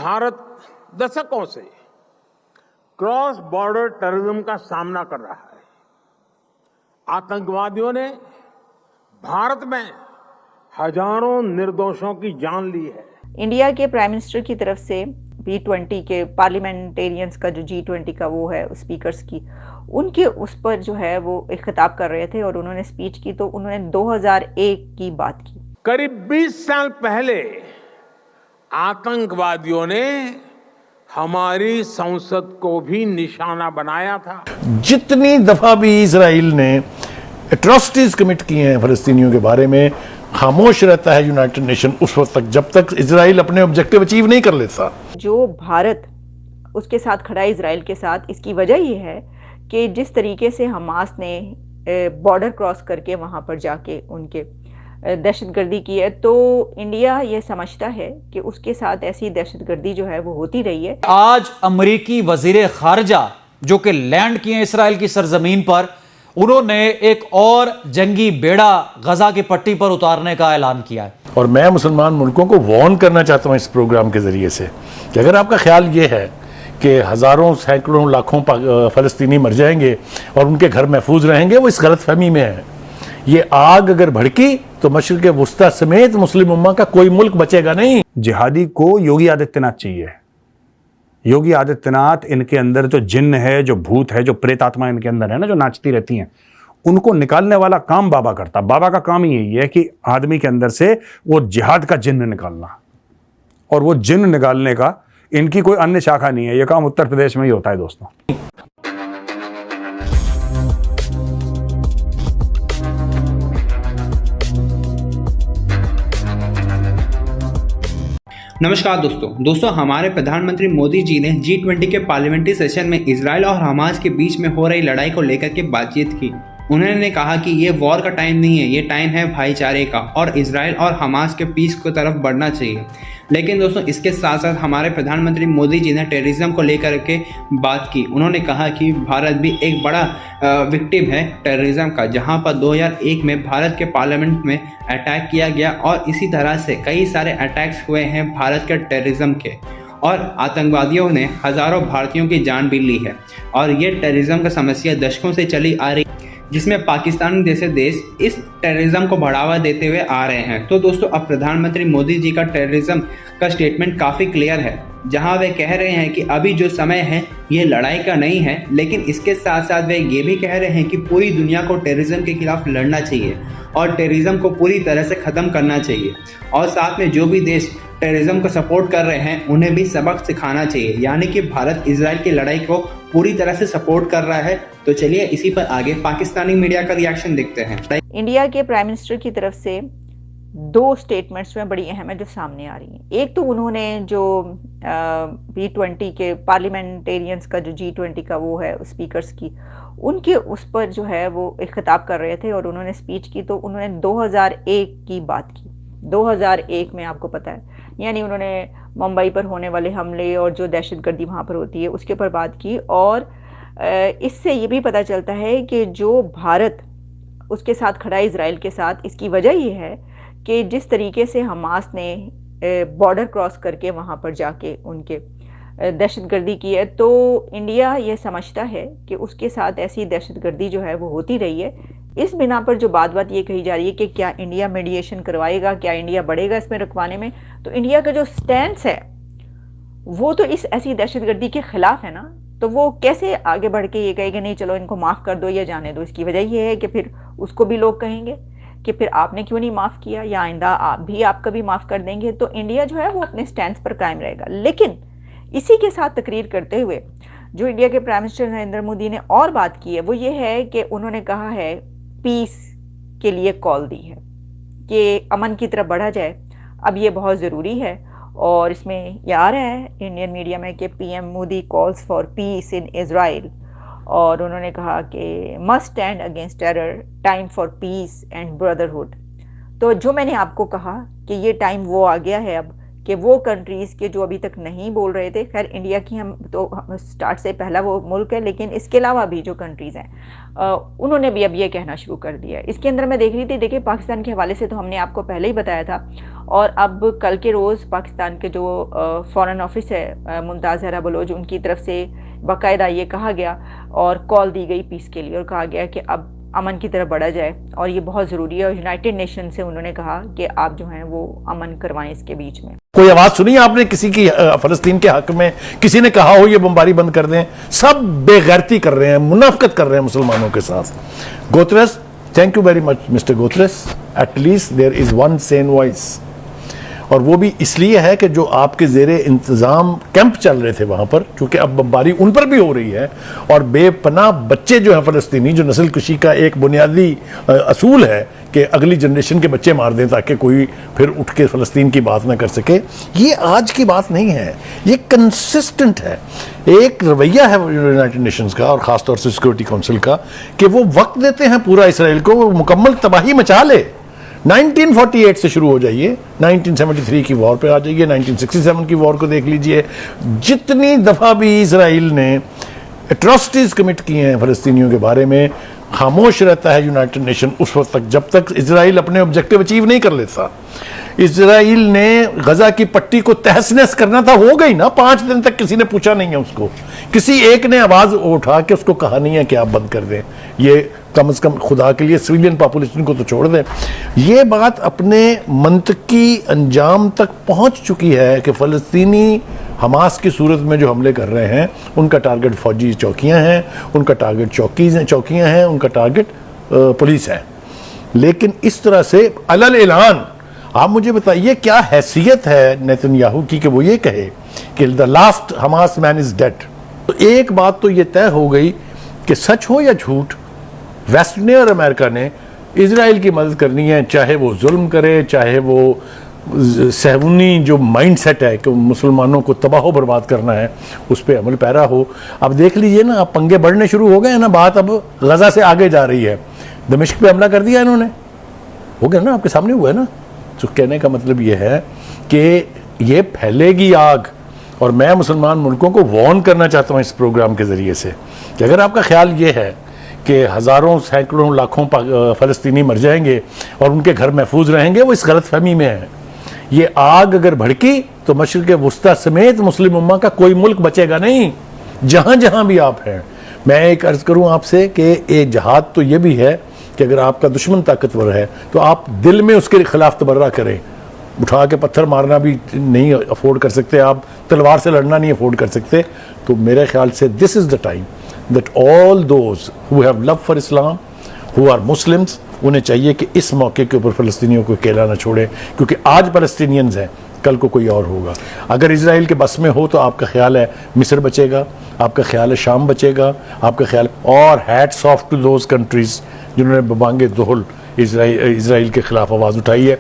भारत दशकों से cross border terrorism का सामना कर रहा है। आतंकवादियों ने भारत में हजारों निर्दोषों की जान ली है। इंडिया के प्राइम मिनिस्टर की तरफ से G20 के पार्लियामेंटेरियंस का जो G20 का वो है स्पीकर्स की, उनके उस पर जो है वो एक खिताब कर रहे थे और उन्होंने स्पीच की तो उन्होंने 2001 की बात की। करीब 20 साल पहले आतंकवादियों ने हमारी संसद को भी निशाना बनाया था। जितनी दफा भी इजराइल ने एट्रॉसिटीज कमिट की हैं फलस्तीनियों के बारे में, खामोश रहता है यूनाइटेड नेशन उस वक्त तक जब तक इजराइल अपने ऑब्जेक्टिव अचीव नहीं कर लेता। जो भारत उसके साथ खड़ा है इजराइल के साथ, इसकी वजह ये है कि जिस तरीके से हमास ने बॉर्डर क्रॉस करके वहां पर जाके उनके दहशतगर्दी की है, तो इंडिया ये समझता है कि उसके साथ ऐसी दहशतगर्दी जो है वो होती रही है। आज अमेरिकी वजीर खारजा जो कि लैंड किए हैं इसराइल की सरजमीन पर, उन्होंने एक और जंगी बेड़ा गजा की पट्टी पर उतारने का ऐलान किया है। और मैं मुसलमान मुल्कों को वार्न करना चाहता हूं इस प्रोग्राम के जरिए से कि अगर आपका ख्याल ये है कि हजारों सैकड़ों लाखों फलस्तीनी मर जाएंगे और उनके घर महफूज रहेंगे, वो इस गलतफहमी में है। ये आग अगर भड़की तो मशरिक़ वुस्ता समेत मुस्लिम उम्मा का कोई मुल्क बचेगा नहीं। जिहादी को योगी आदित्यनाथ चाहिए। योगी आदित्यनाथ, इनके अंदर जो जिन्न है, जो भूत है, जो प्रेत आत्मा इनके अंदर है ना, जो नाचती रहती हैं, उनको निकालने वाला काम बाबा करता। बाबा का काम ही यही है कि आदमी के अंदर से वो जिहाद का जिन्न निकालना, और वो जिन्न निकालने का इनकी कोई अन्य शाखा नहीं है। ये काम उत्तर प्रदेश में ही होता है दोस्तों। नमस्कार दोस्तों हमारे प्रधानमंत्री मोदी जी ने G20 के पार्लियामेंट्री सेशन में इजराइल और हमास के बीच में हो रही लड़ाई को लेकर के बातचीत की। उन्होंने कहा कि ये वॉर का टाइम नहीं है, ये टाइम है भाईचारे का, और इजराइल और हमास के पीस की तरफ बढ़ना चाहिए। लेकिन दोस्तों इसके साथ साथ हमारे प्रधानमंत्री मोदी जी ने टेररिज्म को लेकर के बात की। उन्होंने कहा कि भारत भी एक बड़ा विक्टिम है टेररिज्म का, जहां पर 2001 में भारत के पार्लियामेंट में अटैक किया गया, और इसी तरह से कई सारे अटैक्स हुए हैं भारत के टेररिज्म के, और आतंकवादियों ने हज़ारों भारतीयों की जान भी ली है। और ये टेररिज्म की समस्या दशकों से चली आ रही, जिसमें पाकिस्तान जैसे देश इस टेररिज्म को बढ़ावा देते हुए आ रहे हैं। तो दोस्तों अब प्रधानमंत्री मोदी जी का टेररिज्म का स्टेटमेंट काफ़ी क्लियर है, जहां वे कह रहे हैं कि अभी जो समय है ये लड़ाई का नहीं है, लेकिन इसके साथ साथ वे ये भी कह रहे हैं कि पूरी दुनिया को टेररिज्म के खिलाफ लड़ना चाहिए और टेररिज्म को पूरी तरह से ख़त्म करना चाहिए, और साथ में जो भी देश टेररिज्म को सपोर्ट कर रहे हैं उन्हें भी सबक सिखाना चाहिए। यानी कि भारत इजराइल की लड़ाई को पूरी तरह से सपोर्ट कर रहा है। तो चलिए इसी पर आगे पाकिस्तानी मीडिया का रिएक्शन देखते हैं। इंडिया के प्राइम मिनिस्टर की तरफ से दो स्टेटमेंट्स में बड़ी अहम है जो सामने आ रही हैं। एक तो उन्होंने जो G20 के पार्लियामेंटेरियंस का जो G20 का वो है स्पीकर्स की, उनके उस पर जो है वो एक खिताब कर रहे थे और उन्होंने स्पीच की तो उन्होंने 2001 की बात की। 2001 में आपको पता है, यानी उन्होंने मुंबई पर होने वाले हमले और जो दहशतगर्दी वहाँ पर होती है उसके पर बात की। और इससे ये भी पता चलता है कि जो भारत उसके साथ खड़ा है इजराइल के साथ, इसकी वजह ये है कि जिस तरीके से हमास ने बॉर्डर क्रॉस करके वहाँ पर जाके उनके दहशतगर्दी की है, तो इंडिया ये समझता है कि उसके साथ ऐसी दहशतगर्दी जो है वो होती रही है। इस बिना पर जो बात ये कही जा रही है कि क्या इंडिया मीडिएशन करवाएगा, क्या इंडिया बढ़ेगा इसमें रुकवाने में, तो इंडिया का जो स्टैंड है वो तो इस ऐसी दहशतगर्दी के खिलाफ है ना, तो वो कैसे आगे बढ़ के ये कहेगा नहीं चलो इनको माफ़ कर दो या जाने दो। इसकी वजह ये है कि फिर उसको भी लोग कहेंगे कि फिर आपने क्यों नहीं माफ़ किया, या आइंदा आप भी आपका भी माफ़ कर देंगे। तो इंडिया जो है वो अपने स्टैंड पर कायम रहेगा। लेकिन इसी के साथ तकरीर करते हुए जो इंडिया के प्राइम मिनिस्टर नरेंद्र मोदी ने और बात की है वो ये है कि उन्होंने कहा है पीस के लिए कॉल दी है कि अमन की तरफ बढ़ा जाए। अब ये बहुत ज़रूरी है, और इसमें यह आ रहा है इंडियन मीडिया में कि PM Modi calls for piece in Israel, और उन्होंने कहा कि must stand against terror, time for piece and brotherhood. तो जो मैंने आपको कहा कि ये टाइम वो आ गया है अब कि वो कंट्रीज़ के जो अभी तक नहीं बोल रहे थे, खैर इंडिया की हम तो स्टार्ट से पहला वो मुल्क है, लेकिन इसके अलावा भी जो कंट्रीज़ हैं उन्होंने भी अब ये कहना शुरू कर दिया है। इसके अंदर मैं देख रही थी, देखिए पाकिस्तान के हवाले से तो हमने आपको पहले ही बताया था, और अब कल के रोज़ पाकिस्तान के जो फ़ॉरेन ऑफिस है मुमताज़ ज़हरा बलोच, उनकी तरफ से बाकायदा ये कहा गया और कॉल दी गई पीस के लिए, और कहा गया कि अब अमन की तरफ बढ़ा जाए और ये बहुत ज़रूरी है। और यूनाइटेड नेशन से उन्होंने कहा कि आप जो हैं वो अमन करवाएं इसके बीच में। कोई आवाज सुनी आपने किसी की फलस्तीन के हक में? किसी ने कहा हो ये बमबारी बंद कर दें? सब बेगैरती कर रहे हैं, मुनाफिकत कर रहे हैं मुसलमानों के साथ। Guterres, thank you very much mister Guterres, at least there is one sane voice, और वो भी इसलिए है कि जो आपके ज़ेरे इंतज़ाम कैंप चल रहे थे वहाँ पर, क्योंकि अब बमबारी उन पर भी हो रही है, और बेपनाह बच्चे जो हैं फ़लस्तीनी, जो नस्ल कुशी का एक बुनियादी असूल है कि अगली जनरेशन के बच्चे मार दें ताकि कोई फिर उठ के फ़लस्तीन की बात ना कर सके, ये आज की बात नहीं है, ये कंसिस्टेंट है। एक रवैया है यूनाइटेड नेशंस का और ख़ासतौर से सिक्योरिटी काउंसिल का कि वो वक्त देते हैं पूरा इसराइल को, वो मुकम्मल तबाही मचा ले। 1948 से शुरू हो जाइए, 1973 की वॉर पे आ जाइए, 1967 की वॉर को देख लीजिए, जितनी दफ़ा भी इसराइल ने एट्रॉसिटीज़ कमिट किए हैं फ़लस्तीनियों के बारे में, खामोश रहता है यूनाइटेड नेशन उस वक्त तक जब तक इसराइल अपने ऑब्जेक्टिव अचीव नहीं कर लेता। इसराइल ने गजा की पट्टी को तहस नहस करना था, हो गई ना, 5 दिन तक किसी ने पूछा नहीं है उसको, किसी एक ने आवाज़ उठा के उसको कहा नहीं है कि आप बंद कर दें। ये कम से कम खुदा के लिए सिविलियन पॉपुलेशन को तो छोड़ दें। ये बात अपने मंतकी अंजाम तक पहुंच चुकी है कि फ़लस्तीनी हमास की सूरत में जो हमले कर रहे हैं उनका टारगेट फौजी चौकियां हैं, उनका टारगेट चौकियां हैं, उनका टारगेट पुलिस है। लेकिन इस तरह से अलल ऐलान, आप मुझे बताइए क्या हैसियत है नेतन्याहू की कि वो ये कहे कि the last Hamas man is dead. तो एक बात तो ये तय हो गई कि सच हो या झूठ, वेस्ट ने और अमेरिका ने इजराइल की मदद करनी है, चाहे वो जुल्म करे, चाहे वो सहूनी जो माइंडसेट है कि मुसलमानों को तबाह बर्बाद करना है उस पर अमल पैरा हो। अब देख लीजिए ना, अब पंगे बढ़ने शुरू हो गए हैं ना, बात अब गजा से आगे जा रही है। दमिश्क पे हमला कर दिया इन्होंने, हो गया ना, आपके सामने हुआ है ना। तो कहने का मतलब ये है कि ये फैलेगी आग, और मैं मुसलमान मुल्कों को वार्न करना चाहता हूँ इस प्रोग्राम के ज़रिए से कि अगर आपका ख्याल ये है कि हज़ारों सैकड़ों लाखों फ़लस्तीनी मर जाएंगे और उनके घर महफूज रहेंगे, वो इस गलत फहमी में है। ये आग अगर भड़की तो मशरिक़ वुस्ता समेत मुस्लिम उम्मा का कोई मुल्क बचेगा नहीं, जहाँ जहाँ भी आप हैं। मैं एक अर्ज़ करूँ आपसे कि एक जहाद तो ये भी है कि अगर आपका दुश्मन ताकतवर है तो आप दिल में उसके खिलाफ तबर्रा करें। उठा के पत्थर मारना भी नहीं अफोर्ड कर सकते, आप तलवार से लड़ना नहीं अफोर्ड कर सकते। तो मेरे ख्याल से this is the time that all those who have love for Islam, who are Muslims, उन्हें चाहिए कि इस मौके के ऊपर फ़लस्तीनियों को अकेला न छोड़े, क्योंकि आज फ़लस्तीनियंस हैं, कल को कोई और होगा। अगर इजराइल के बस में हो तो आपका ख्याल है मिस्र बचेगा, आपका ख्याल है शाम बचेगा, आपका ख्याल, और hats off to those countries जिन्होंने बबांगे दोहल इजराइल के खिलाफ आवाज़ उठाई है।